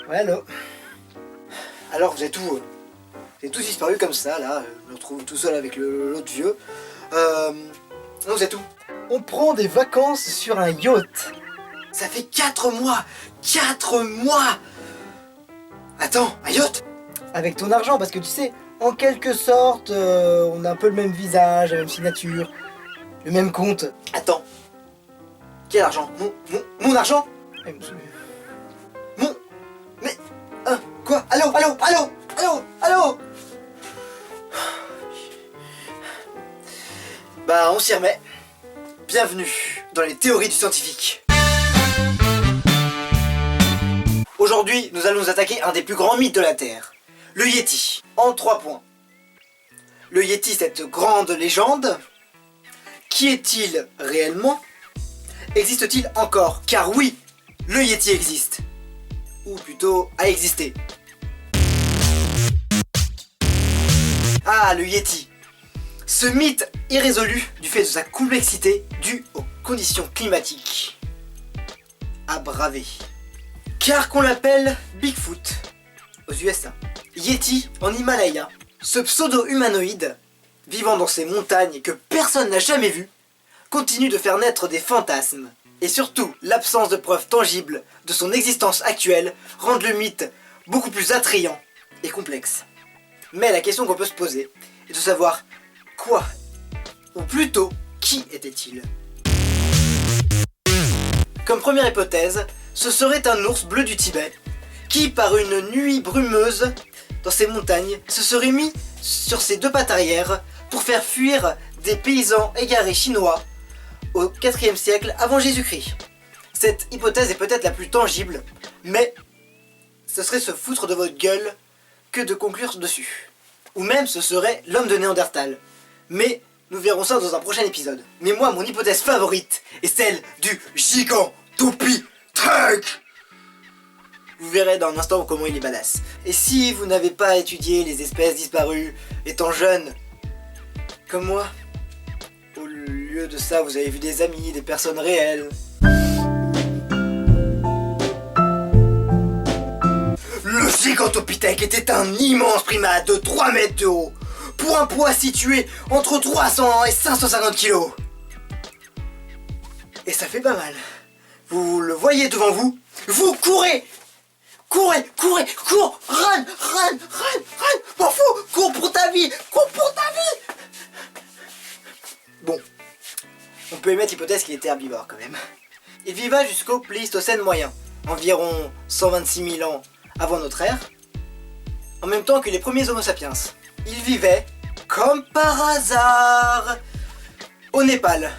Ouais, allô. Alors, vous êtes tous disparus comme ça, là. Je me retrouve tout seul avec l'autre vieux. Non, vous êtes où? On prend des vacances sur un yacht. Ça fait 4 mois 4 mois. Attends, un yacht? Avec ton argent, parce que tu sais, en quelque sorte, on a un peu le même visage, la même signature, le même compte. Attends. Quel argent? Mon argent? Mais... quoi? Allô? Bah, on s'y remet. Bienvenue dans les théories du scientifique. Aujourd'hui, nous allons nous attaquer à un des plus grands mythes de la Terre. Le Yéti. En 3 points. Le Yéti, cette grande légende. Qui est-il réellement? Existe-t-il encore? Car oui, le Yéti existe. Ou plutôt, a existé. Ah, le Yéti. Ce mythe irrésolu du fait de sa complexité due aux conditions climatiques à braver. Car qu'on l'appelle Bigfoot aux USA, Yéti en Himalaya, ce pseudo-humanoïde vivant dans ces montagnes que personne n'a jamais vues continue de faire naître des fantasmes. Et surtout, l'absence de preuves tangibles de son existence actuelle rendent le mythe beaucoup plus attrayant et complexe. Mais la question qu'on peut se poser est de savoir quoi, ou plutôt qui était-il? Comme première hypothèse, ce serait un ours bleu du Tibet qui, par une nuit brumeuse dans ces montagnes, se serait mis sur ses 2 pattes arrière pour faire fuir des paysans égarés chinois au 4e siècle avant Jésus-Christ. Cette hypothèse est peut-être la plus tangible, mais ce serait se foutre de votre gueule que de conclure dessus. Ou même ce serait l'homme de Néandertal. Mais nous verrons ça dans un prochain épisode. Mais moi, mon hypothèse favorite est celle du Gigantopithèque. Vous verrez dans un instant comment il est badass. Et si vous n'avez pas étudié les espèces disparues étant jeune, comme moi, au lieu de ça, vous avez vu des amis, des personnes réelles. Le Gigantopithèque était un immense primate de 3 mètres de haut, pour un poids situé entre 300 et 550 kg. Et ça fait pas mal. Vous le voyez devant vous, vous courez, cours, run, m'en fous, cours pour ta vie. Bon, on peut émettre l'hypothèse qu'il était herbivore quand même. Il vivait jusqu'au Pléistocène moyen, environ 126 000 ans avant notre ère, en même temps que les premiers Homo sapiens. Il vivait, comme par hasard, au Népal.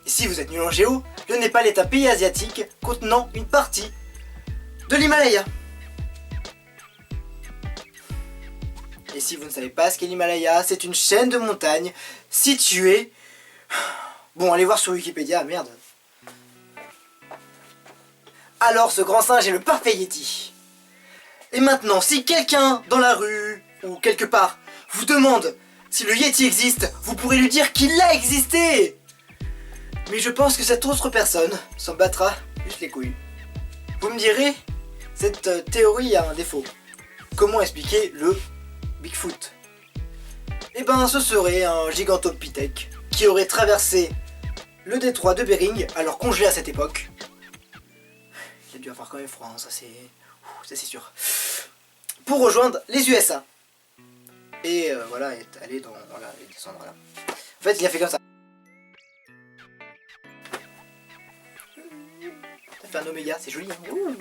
Et si vous êtes nul en géo, le Népal est un pays asiatique contenant une partie de l'Himalaya. Et si vous ne savez pas ce qu'est l'Himalaya, c'est une chaîne de montagnes située... Bon, allez voir sur Wikipédia, merde. Alors ce grand singe est le parfait Yéti. Et maintenant, si quelqu'un dans la rue, ou quelque part, vous demande si le Yéti existe, vous pourrez lui dire qu'il a existé. Mais je pense que cette autre personne s'en battra juste les couilles. Vous me direz, cette théorie a un défaut. Comment expliquer le Bigfoot? Eh ben, ce serait un Gigantopithèque qui aurait traversé le détroit de Bering, alors congelé à cette époque. Il a dû avoir quand même froid, hein, ça c'est sûr. Pour rejoindre les USA. Et voilà, est allé dans... Voilà, et descendre là. En fait, il a fait comme ça. Ça fait un oméga, c'est joli. Hein. Ouh.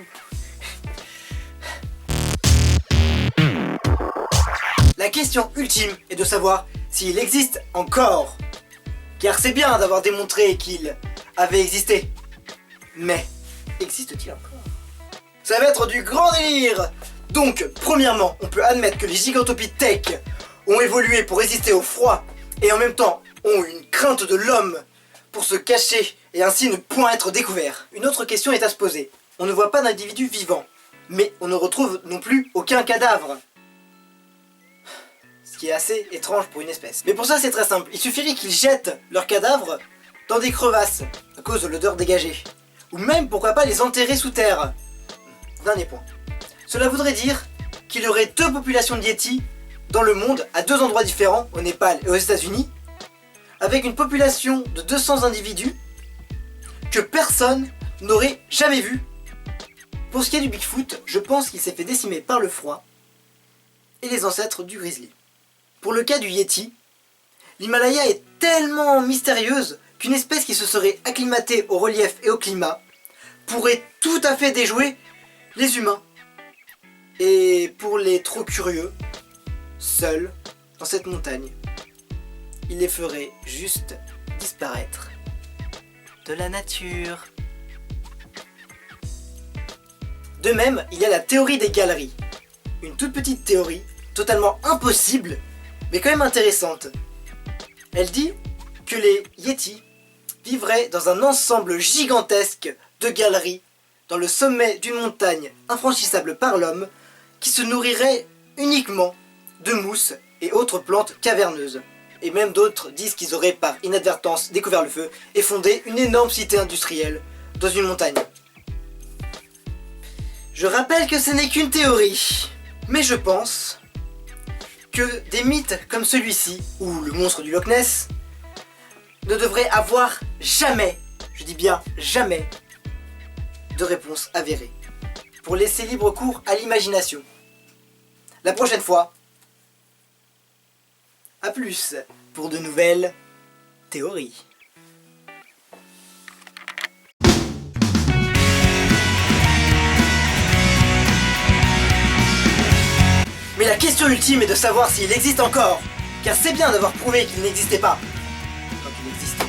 La question ultime est de savoir s'il existe encore. Car c'est bien d'avoir démontré qu'il avait existé. Mais, existe-t-il encore? Ça va être du grand délire. Donc, premièrement, on peut admettre que les Gigantopithèques ont évolué pour résister au froid et en même temps ont une crainte de l'homme pour se cacher et ainsi ne point être découverts. Une autre question est à se poser. On ne voit pas d'individu vivant, mais on ne retrouve non plus aucun cadavre. Ce qui est assez étrange pour une espèce. Mais pour ça c'est très simple, il suffirait qu'ils jettent leurs cadavres dans des crevasses à cause de l'odeur dégagée. Ou même pourquoi pas les enterrer sous terre. Dernier point. Cela voudrait dire qu'il y aurait 2 populations de Yétis dans le monde, à 2 endroits différents, au Népal et aux États-Unis, avec une population de 200 individus que personne n'aurait jamais vu. Pour ce qui est du Bigfoot, je pense qu'il s'est fait décimer par le froid et les ancêtres du grizzly. Pour le cas du Yéti, l'Himalaya est tellement mystérieuse qu'une espèce qui se serait acclimatée au relief et au climat pourrait tout à fait déjouer les humains. Et pour les trop curieux, seuls dans cette montagne, il les ferait juste disparaître de la nature. De même, il y a la théorie des galeries. Une toute petite théorie, totalement impossible, mais quand même intéressante. Elle dit que les Yétis vivraient dans un ensemble gigantesque de galeries dans le sommet d'une montagne infranchissable par l'homme qui se nourrirait uniquement de mousse et autres plantes caverneuses. Et même d'autres disent qu'ils auraient par inadvertance découvert le feu et fondé une énorme cité industrielle dans une montagne. Je rappelle que ce n'est qu'une théorie, mais je pense que des mythes comme celui-ci, ou le monstre du Loch Ness, ne devraient avoir jamais, je dis bien jamais, de réponse avérée, pour laisser libre cours à l'imagination. La prochaine fois, à plus pour de nouvelles théories. Mais la question ultime est de savoir s'il existe encore, car c'est bien d'avoir prouvé qu'il n'existait pas. Quand il existe.